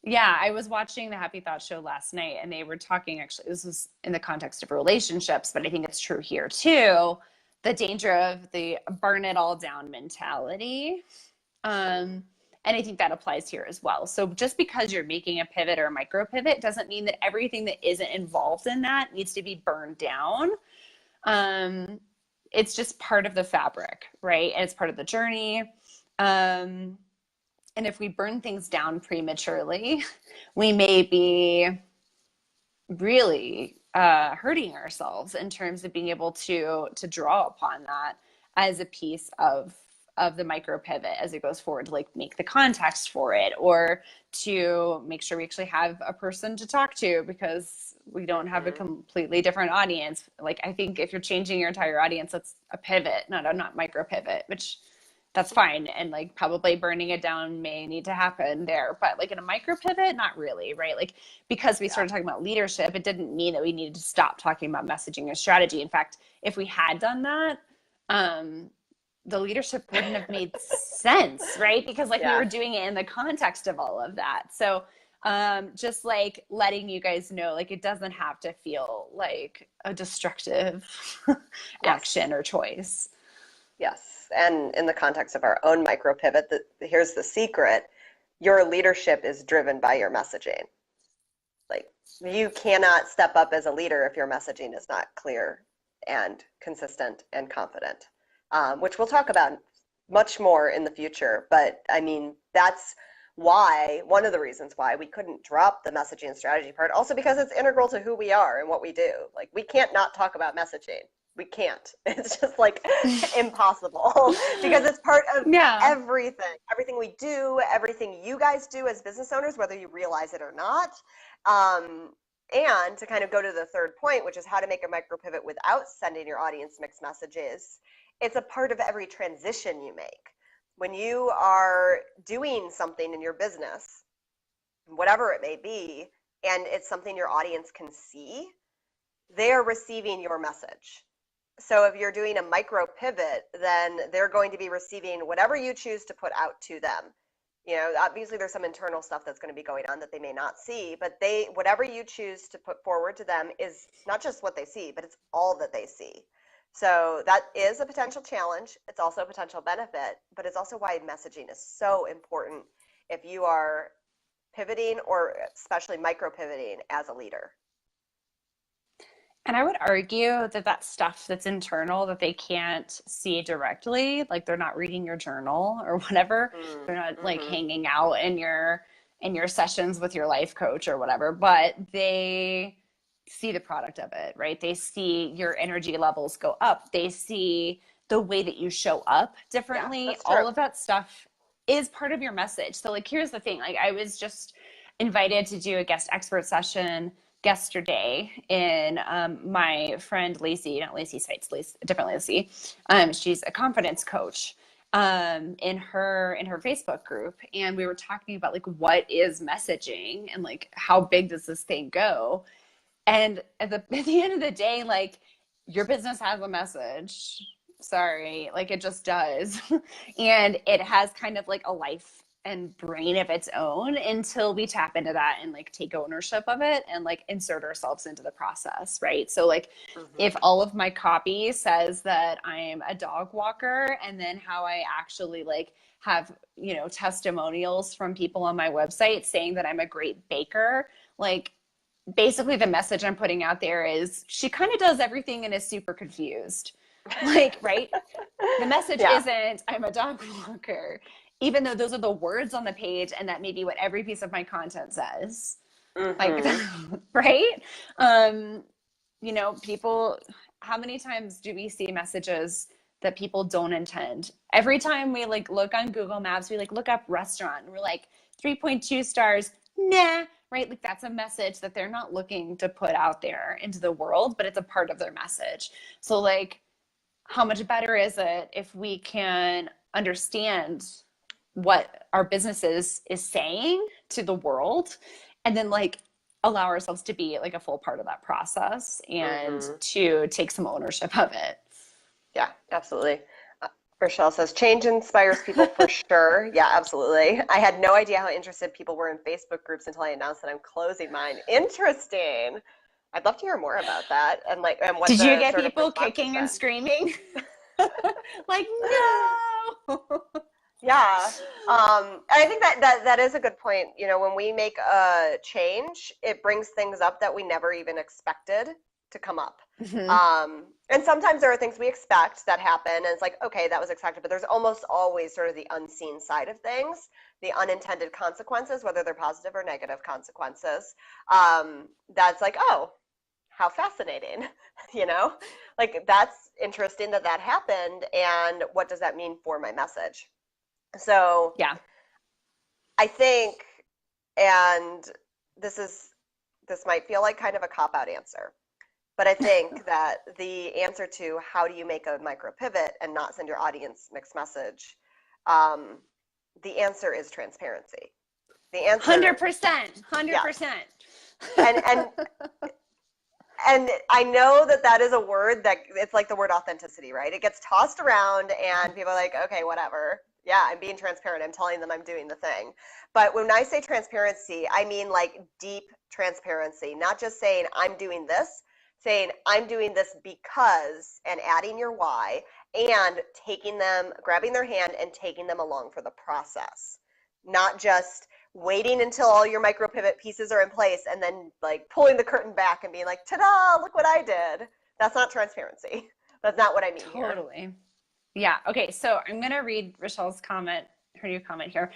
Yeah, I was watching the Happy Thoughts show last night and they were talking, actually, this was in the context of relationships, but I think it's true here too. The danger of the burn it all down mentality. And I think that applies here as well. So just because you're making a pivot or a micro pivot doesn't mean that everything that isn't involved in that needs to be burned down. It's just part of the fabric, right? And it's part of the journey. And if we burn things down prematurely, we may be really hurting ourselves in terms of being able to draw upon that as a piece of the micro pivot as it goes forward, to like make the context for it or to make sure we actually have a person to talk to because we don't have a completely different audience. Like I think if you're changing your entire audience, that's a pivot, not micro pivot, which that's fine. And like probably burning it down may need to happen there. But like in a micro pivot, not really, right? Like because we started talking about leadership, it didn't mean that we needed to stop talking about messaging and strategy. In fact, if we had done that, the leadership wouldn't have made sense, right? Because like we were doing it in the context of all of that. So just like letting you guys know, like it doesn't have to feel like a destructive action or choice. Yes. And in the context of our own micro pivot, here's the secret. Your leadership is driven by your messaging. Like you cannot step up as a leader if your messaging is not clear and consistent and confident, which we'll talk about much more in the future. But I mean, that's why, one of the reasons why we couldn't drop the messaging and strategy part, also because it's integral to who we are and what we do. Like we can't not talk about messaging. We can't. It's just like impossible because it's part of everything we do, everything you guys do as business owners, whether you realize it or not. And to kind of go to the third point, which is how to make a micro pivot without sending your audience mixed messages, it's a part of every transition you make. When you are doing something in your business, whatever it may be, and it's something your audience can see, they are receiving your message. So if you're doing a micro pivot, then they're going to be receiving whatever you choose to put out to them. You know, obviously there's some internal stuff that's going to be going on that they may not see, but whatever you choose to put forward to them is not just what they see, but it's all that they see. So that is a potential challenge. It's also a potential benefit, but it's also why messaging is so important if you are pivoting or especially micro pivoting as a leader. And I would argue that that stuff that's internal that they can't see directly, like they're not reading your journal or whatever, they're not like hanging out in your sessions with your life coach or whatever, but they see the product of it, right? They see your energy levels go up. They see the way that you show up differently. Yeah, all of that stuff is part of your message. So like here's the thing, like I was just invited to do a guest expert session yesterday in my friend Lacey, not Lacey Sites, Lacey, different Lacey. She's a confidence coach in her Facebook group, and we were talking about like what is messaging and like how big does this thing go. And at the end of the day, like your business has a message. Sorry, like it just does. And it has kind of like a life and brain of its own until we tap into that and like take ownership of it and like insert ourselves into the process, right? So like if all of my copy says that I'm a dog walker and then how I actually like have, you know, testimonials from people on my website saying that I'm a great baker, like basically the message I'm putting out there is she kind of does everything and is super confused. Like, right? The message isn't I'm a dog walker, even though those are the words on the page and that may be what every piece of my content says. Like, right? You know, people, how many times do we see messages that people don't intend? Every time we like look on Google Maps, we like look up restaurant and we're like 3.2 stars, nah, right? Like that's a message that they're not looking to put out there into the world, but it's a part of their message. So like, how much better is it if we can understand what our businesses is saying to the world and then like allow ourselves to be like a full part of that process and Mm-hmm. to take some ownership of it. Yeah, absolutely. Rochelle says change inspires people for sure. Yeah, absolutely. I had no idea how interested people were in Facebook groups until I announced that I'm closing mine. Interesting. I'd love to hear more about that and like and what Did you the get sort of people response has kicking and been. screaming? Like, no. Yeah. I think that is a good point. You know, when we make a change, it brings things up that we never even expected to come up. Mm-hmm. And sometimes there are things we expect that happen, and it's like, okay, that was expected, but there's almost always sort of the unseen side of things, the unintended consequences, whether they're positive or negative consequences. That's like, oh, how fascinating, you know? Like, that's interesting that that happened, and what does that mean for my message? So Yeah. I think, and this might feel like kind of a cop-out answer, but I think that the answer to how do you make a micro pivot and not send your audience mixed message, the answer is transparency. The answer, 100%. yes. 100%. And and I know that that is a word that it's like the word authenticity, right? It gets tossed around and people are like, okay, whatever. Yeah, I'm being transparent. I'm telling them I'm doing the thing. But when I say transparency, I mean like deep transparency, not just saying I'm doing this, saying I'm doing this because, and adding your why, and taking them, grabbing their hand and taking them along for the process. Not just waiting until all your micro pivot pieces are in place and then like pulling the curtain back and being like, ta-da, look what I did. That's not transparency. That's not what I mean here. Totally. Yeah. Okay. So I'm going to read Rochelle's comment, her new comment here.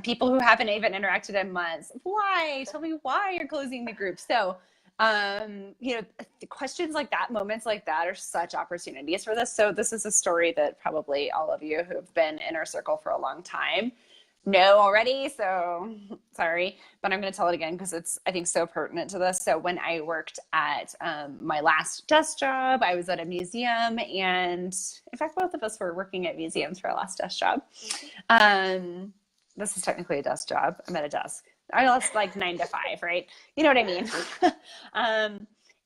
People who haven't even interacted in months. Why? Tell me why you're closing the group. So, you know, questions like that, moments like that are such opportunities for this. So this is a story that probably all of you who have been in our circle for a long time know already. So sorry, but I'm going to tell it again because it's, I think, so pertinent to this. So when I worked at my last desk job, I was at a museum, and in fact, both of us were working at museums for our last desk job. This is technically a desk job. I'm at a desk. I lost like 9 to 5, right? You know what I mean?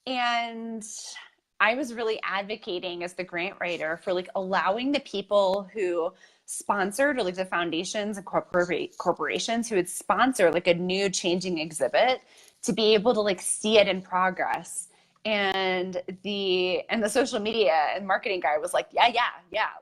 And I was really advocating as the grant writer for like allowing the people who sponsored, or like the foundations and corporations who would sponsor like a new changing exhibit, to be able to like see it in progress. And the social media and marketing guy was like, yeah,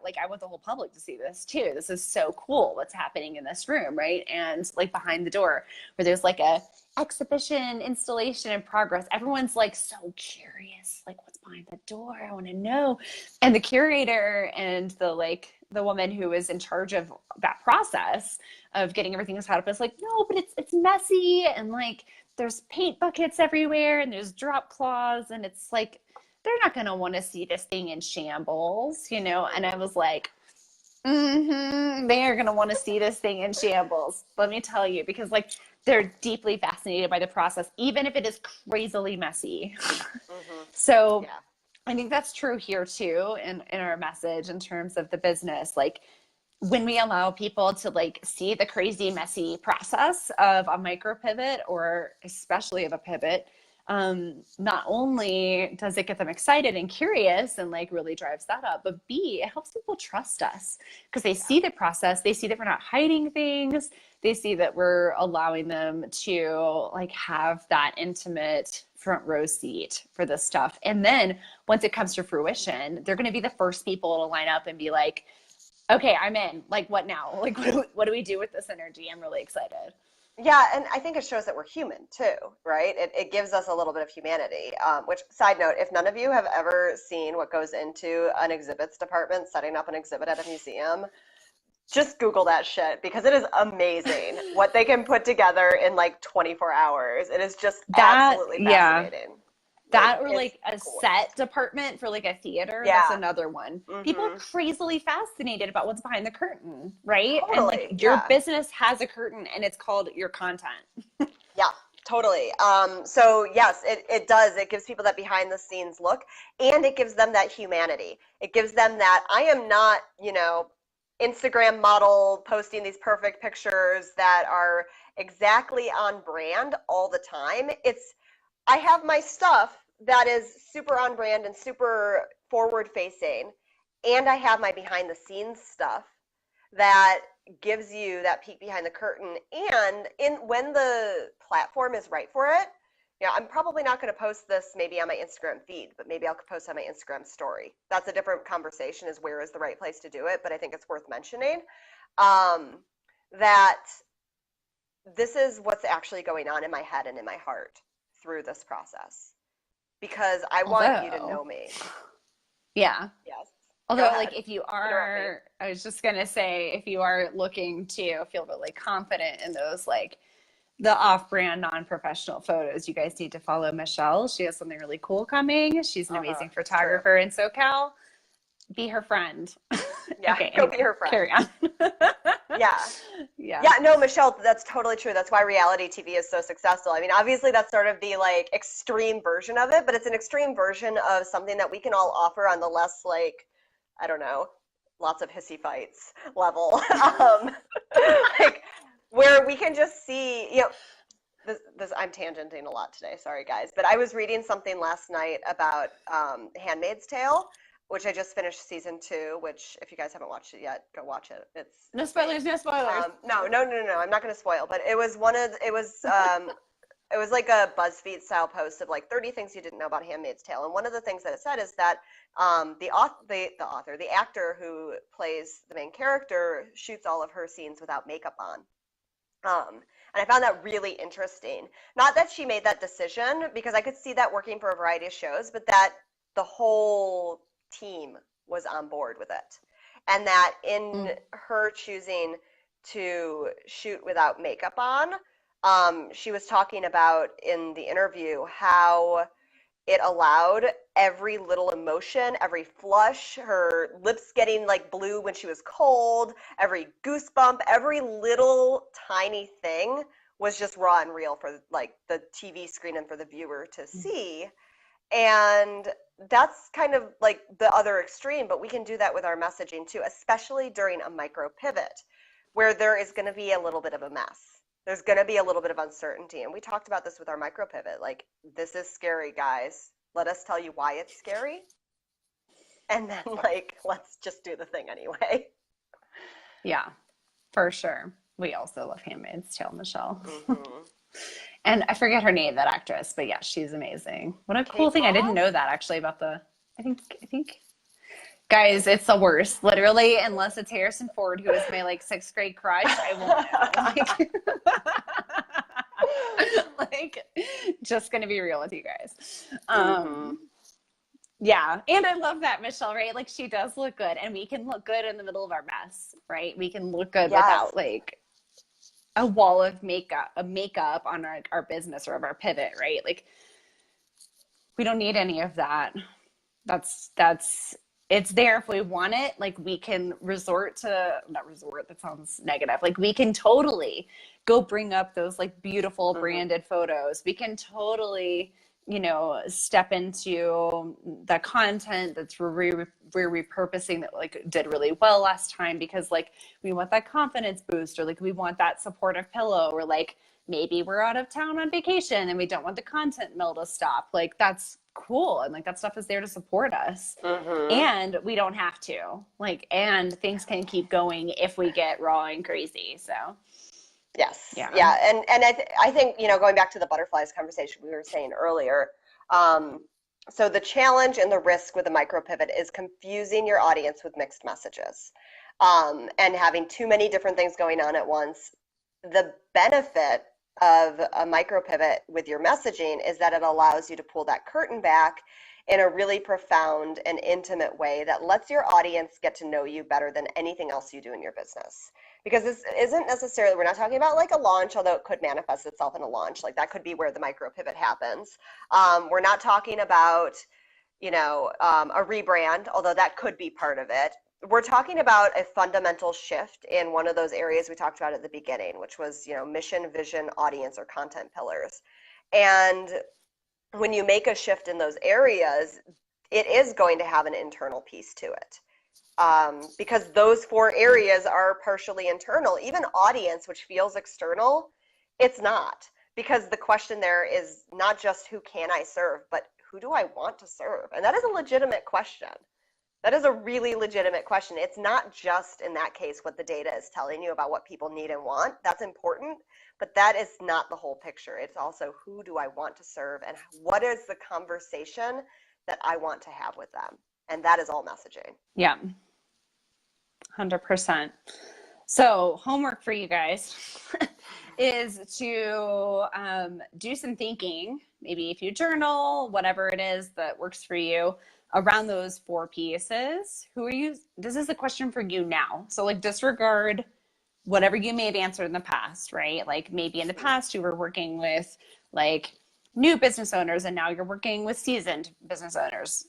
like I want the whole public to see this too. This is so cool what's happening in this room, right? And like behind the door where there's like a exhibition installation in progress, everyone's like so curious, like what's behind the door, I want to know. And the curator and the woman who was in charge of that process of getting everything set up is like, no, but it's messy, and like there's paint buckets everywhere and there's drop cloths, and it's like they're not going to want to see this thing in shambles, you know. And I was like, they are going to want to see this thing in shambles, let me tell you, because like they're deeply fascinated by the process, even if it is crazily messy. So Yeah. I think that's true here too, in our message in terms of the business. Like when we allow people to like see the crazy, messy process of a micro pivot, or especially of a pivot, not only does it get them excited and curious and like really drives that up, but B, it helps people trust us because they see the process, they see that we're not hiding things, they see that we're allowing them to like have that intimate front row seat for this stuff. And then once it comes to fruition, they're going to be the first people to line up and be like, okay, I'm in. Like, what now? Like, what do we do with this energy? I'm really excited. Yeah, and I think it shows that we're human too, right? It gives us a little bit of humanity. Which, side note, if none of you have ever seen what goes into an exhibits department setting up an exhibit at a museum, just Google that shit, because it is amazing what they can put together in like 24 hours. It is just absolutely Yeah, fascinating. That or it's like a cool. set department for like a theater. That's Yeah. another one. People are Mm-hmm. crazily fascinated about what's behind the curtain, right? And Totally. like your Yeah. business has a curtain and it's called your content. Yeah, totally. So yes, it does. It gives people that behind the scenes look, and it gives them that humanity. It gives them that I am not, Instagram model posting these perfect pictures that are exactly on brand all the time. I have my stuff that is super on brand and super forward facing, and I have my behind the scenes stuff that gives you that peek behind the curtain. And when the platform is right for it, I'm probably not going to post this maybe on my Instagram feed, but maybe I'll post on my Instagram story. That's a different conversation, is where is the right place to do it, but I think it's worth mentioning, that this is what's actually going on in my head and in my heart through this process, because I want you to Although, know me. yeah. Yes. Go Although, ahead. like, if you Interrupt me. are, I was just gonna say, if you are looking to feel really confident in those, like, the off-brand, non-professional photos, you guys need to follow Michelle. She has something really cool coming. She's an Uh-huh. amazing It's true. photographer in SoCal. Be her friend. Yeah, Okay, go be anyway, her friend. carry on. Yeah. Yeah. Yeah, no, Michelle, that's totally true. That's why reality TV is so successful. I mean, obviously that's sort of the like extreme version of it, but it's an extreme version of something that we can all offer on the less like, I don't know, lots of hissy fights level. Like where we can just see, this I'm tangenting a lot today, sorry guys, but I was reading something last night about Handmaid's Tale, which I just finished season 2, which if you guys haven't watched it yet, go watch it. It's No insane. spoilers, no spoilers. No, I'm not going to spoil, but it was like a BuzzFeed style post of like 30 things you didn't know about Handmaid's Tale. And one of the things that it said is that the actor who plays the main character shoots all of her scenes without makeup on. And I found that really interesting. Not that she made that decision, because I could see that working for a variety of shows, but that the whole team was on board with it. And that in Mm. her choosing to shoot without makeup on, she was talking about in the interview how it allowed every little emotion, every flush, her lips getting like blue when she was cold, every goosebump, every little tiny thing was just raw and real for like the TV screen and for the viewer to see. And that's kind of like the other extreme, but we can do that with our messaging too, especially during a micro pivot where there is going to be a little bit of a mess. There's going to be a little bit of uncertainty. And we talked about this with our micro pivot. Like, this is scary, guys. Let us tell you why it's scary. And then, like, let's just do the thing anyway. Yeah, for sure. We also love Handmaid's Tale, Michelle. Mm-hmm. And I forget her name, that actress, but yeah, she's amazing. What a cool Kate thing. I didn't Moss? know that actually about I think guys, it's the worst. Literally, unless it's Harrison Ford, who is my like sixth grade crush, I won't know. Like, just gonna be real with you guys. Mm-hmm. Yeah, and I love that, Michelle, right? Like, she does look good, and we can look good in the middle of our mess, right? We can look good Yes. without like a wall of makeup on our business or of our pivot, right? Like, we don't need any of that. That's it's there if we want it. Like, we can not resort, that sounds negative. Like, we can totally go bring up those like beautiful Mm-hmm. branded photos. We can totally, step into the content that's we're repurposing that like did really well last time, because like we want that confidence boost, or like we want that supportive pillow, or like maybe we're out of town on vacation and we don't want the content mill to stop. Like, that's cool, and like that stuff is there to support us, Mm-hmm. and we don't have to like, and things can keep going if we get raw and crazy. So Yes, yeah. yeah, and I think going back to the butterflies conversation we were saying earlier, so the challenge and the risk with a micro pivot is confusing your audience with mixed messages, and having too many different things going on at once. The benefit of a micro pivot with your messaging is that it allows you to pull that curtain back in a really profound and intimate way that lets your audience get to know you better than anything else you do in your business. Because this isn't necessarily, we're not talking about like a launch, although it could manifest itself in a launch. Like that could be where the micro pivot happens. We're not talking about, a rebrand, although that could be part of it. We're talking about a fundamental shift in one of those areas we talked about at the beginning, which was, mission, vision, audience, or content pillars. And when you make a shift in those areas, it is going to have an internal piece to it. Because those 4 areas are partially internal. Even audience, which feels external, it's not. Because the question there is not just who can I serve, but who do I want to serve? And that is a legitimate question. That is a really legitimate question. It's not just in that case what the data is telling you about what people need and want. That's important, but that is not the whole picture. It's also who do I want to serve and what is the conversation that I want to have with them? And that is all messaging. Yeah, 100%. So homework for you guys is to do some thinking, maybe if you journal, whatever it is that works for you around those 4 pieces. Who are you? This is a question for you now. So like disregard whatever you may have answered in the past, right? Like maybe in the past you were working with like new business owners and now you're working with seasoned business owners.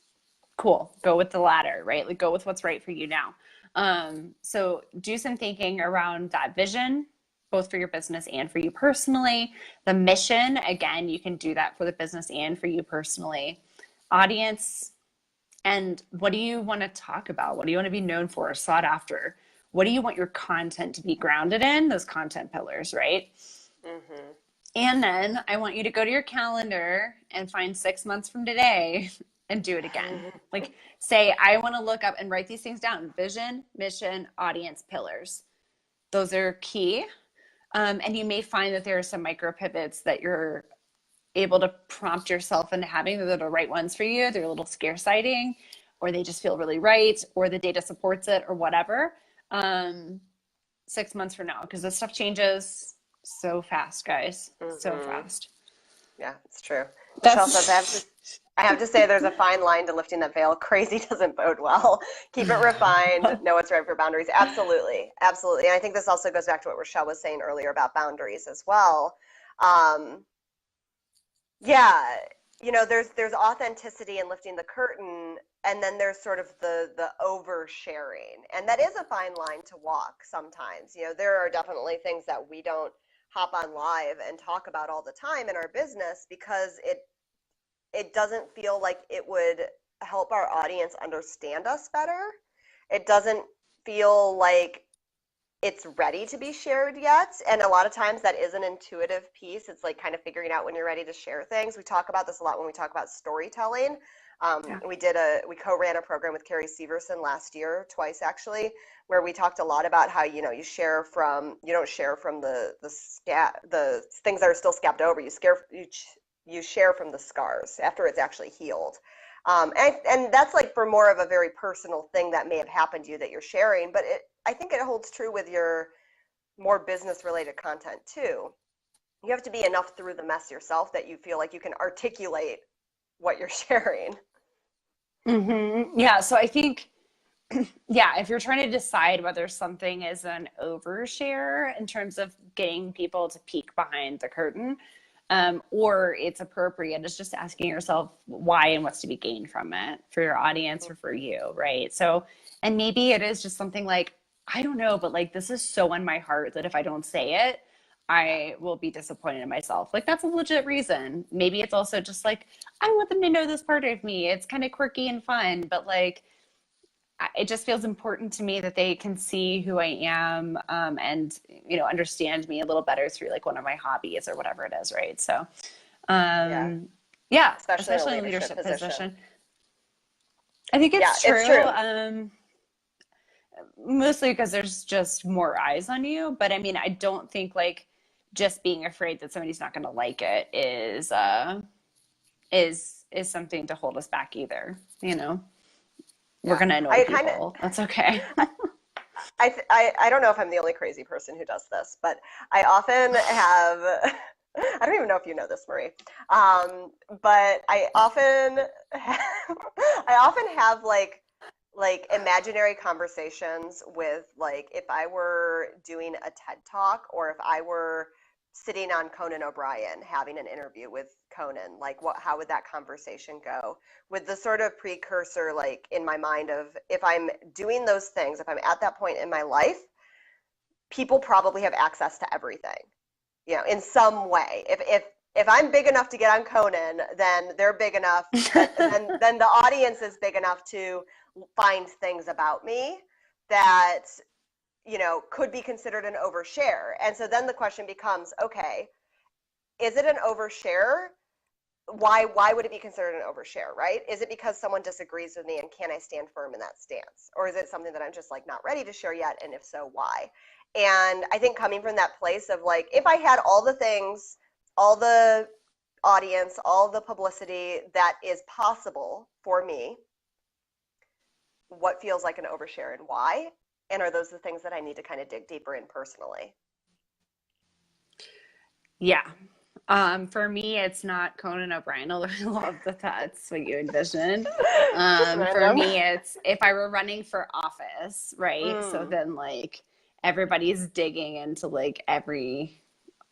Cool. Go with the latter, right? Like go with what's right for you now. So do some thinking around that vision, both for your business and for you personally. The mission, again, you can do that for the business and for you personally. Audience, and what do you want to talk about? What do you want to be known for, sought after? What do you want your content to be grounded in? Those content pillars, right? Mm-hmm. And then I want you to go to your calendar and find 6 months from today and do it again. Like say, I want to look up and write these things down. Vision, mission, audience, pillars. Those are key. And you may find that there are some micro pivots that you're able to prompt yourself into having that are the right ones for you. They're a little scare sighting, or they just feel really right, or the data supports it, or whatever. 6 months from now, because this stuff changes so fast, guys. Mm-hmm. So fast. Yeah, it's true. Michelle says I have to say there's a fine line to lifting that veil. Crazy doesn't bode well. Keep it refined. Know what's right for boundaries. Absolutely. Absolutely. And I think this also goes back to what Rochelle was saying earlier about boundaries as well. Yeah, there's authenticity in lifting the curtain, and then there's sort of the oversharing. And that is a fine line to walk sometimes. There are definitely things that we don't hop on live and talk about all the time in our business because it doesn't feel like it would help our audience understand us better. It doesn't feel like it's ready to be shared yet. And a lot of times that is an intuitive piece. It's like kind of figuring out when you're ready to share things. We talk about this a lot when we talk about storytelling. We co-ran a program with Carrie Severson last year, twice actually, where we talked a lot about how, you don't share from the things that are still scabbed over. You share from the scars after it's actually healed. And that's like for more of a very personal thing that may have happened to you that you're sharing, but I think it holds true with your more business related content too. You have to be enough through the mess yourself that you feel like you can articulate what you're sharing. Mm-hmm. Yeah. So I think, if you're trying to decide whether something is an overshare in terms of getting people to peek behind the curtain, or it's appropriate, it's just asking yourself why and what's to be gained from it for your audience or for you, right? So, and maybe it is just something like, I don't know, but like this is so on my heart that if I don't say it, I will be disappointed in myself. Like that's a legit reason. Maybe it's also just like, I want them to know this part of me. It's kind of quirky and fun, but like, it just feels important to me that they can see who I am, and, understand me a little better through like one of my hobbies or whatever it is. Right. So, especially in a leadership position. I think it's true. It's true. Mostly because there's just more eyes on you. But I mean, I don't think like just being afraid that somebody's not going to like it is something to hold us back either. We're going to annoy people. That's okay. I don't know if I'm the only crazy person who does this, but I often have I don't even know if you know this, Marie. But I often I often have like imaginary conversations with, like, if I were doing a TED Talk, or if I were sitting on Conan O'Brien having an interview with Conan, like how would that conversation go? With the sort of precursor, like, in my mind of, if I'm doing those things, if I'm at that point in my life, people probably have access to everything, in some way. If I'm big enough to get on Conan, then they're big enough, then the audience is big enough to find things about me that, could be considered an overshare. And so then the question becomes, okay, is it an overshare? Why would it be considered an overshare, right? Is it because someone disagrees with me, and can I stand firm in that stance? Or is it something that I'm just, like, not ready to share yet? And if so, why? And I think coming from that place of, like, if I had all the things, all the audience, all the publicity that is possible for me, what feels like an overshare and why? And are those the things that I need to kind of dig deeper in personally? Yeah. For me, it's not Conan O'Brien, although I love that that's what you envisioned. Just For random. me, it's if I were running for office, right? So Mm. then, like, everybody's digging into, like, every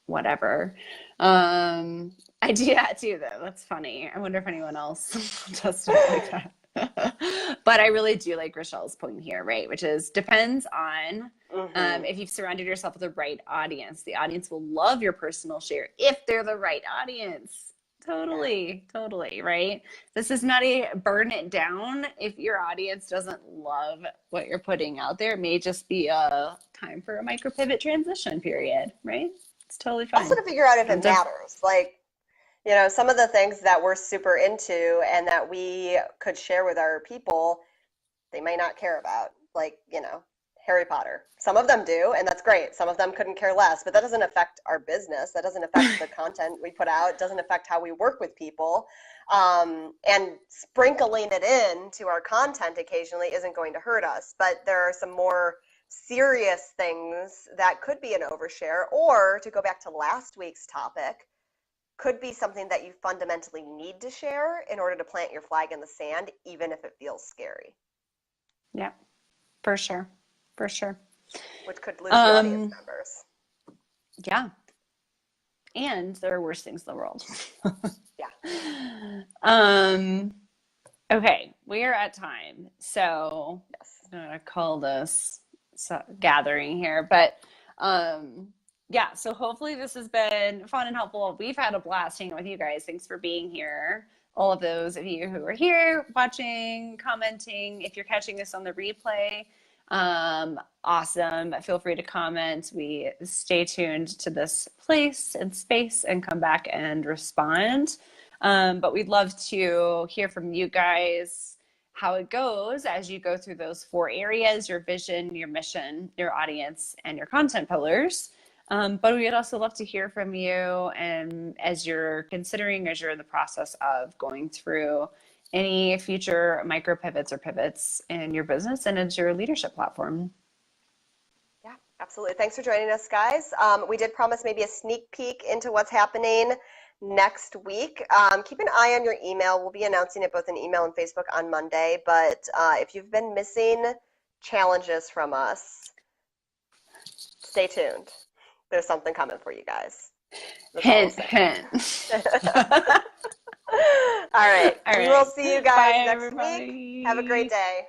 whatever. I do that too, though. That's funny. I wonder if anyone else does stuff like that. But I really do like Rochelle's point here, right? Which is, depends on Mm-hmm. if you've surrounded yourself with the right audience. The audience will love your personal share if they're the right audience. Yeah. Totally, totally, right? This is not a burn it down if your audience doesn't love what you're putting out there. It may just be a time for a micro pivot transition period, right? It's totally Also fine. to figure out if it And to, matters. Like, some of the things that we're super into and that we could share with our people, they might not care about. Like, Harry Potter. Some of them do, and that's great. Some of them couldn't care less, but that doesn't affect our business. That doesn't affect the content we put out. It doesn't affect how we work with people. And sprinkling it in to our content occasionally isn't going to hurt us. But there are some more serious things that could be an overshare, or, to go back to last week's topic, could be something that you fundamentally need to share in order to plant your flag in the sand, even if it feels scary, yeah, for sure. For sure. which could lose you audience Um, members. yeah. And there are worse things in the world. Yeah. um, okay, we are at time. So Yes. I'm gonna call this gathering here. But yeah, so hopefully this has been fun and helpful. We've had a blast hanging with you guys. Thanks for being here. All of those of you who are here watching, commenting. If you're catching this on the replay, awesome. Feel free to comment. We stay tuned to this place and space and come back and respond. But we'd love to hear from you guys how it goes as you go through those 4 areas: your vision, your mission, your audience, and your content pillars. But we'd also love to hear from you, and as you're considering, as you're in the process of going through any future micro pivots or pivots in your business and into your leadership platform. Yeah, absolutely. Thanks for joining us, guys. We did promise maybe a sneak peek into what's happening next week. Keep an eye on your email. We'll be announcing it both in email and Facebook on Monday. But if you've been missing challenges from us, stay tuned. There's something coming for you guys. That's all Hint, hint. All right. All We will right. see you guys Bye, next week. Have a great everybody. day.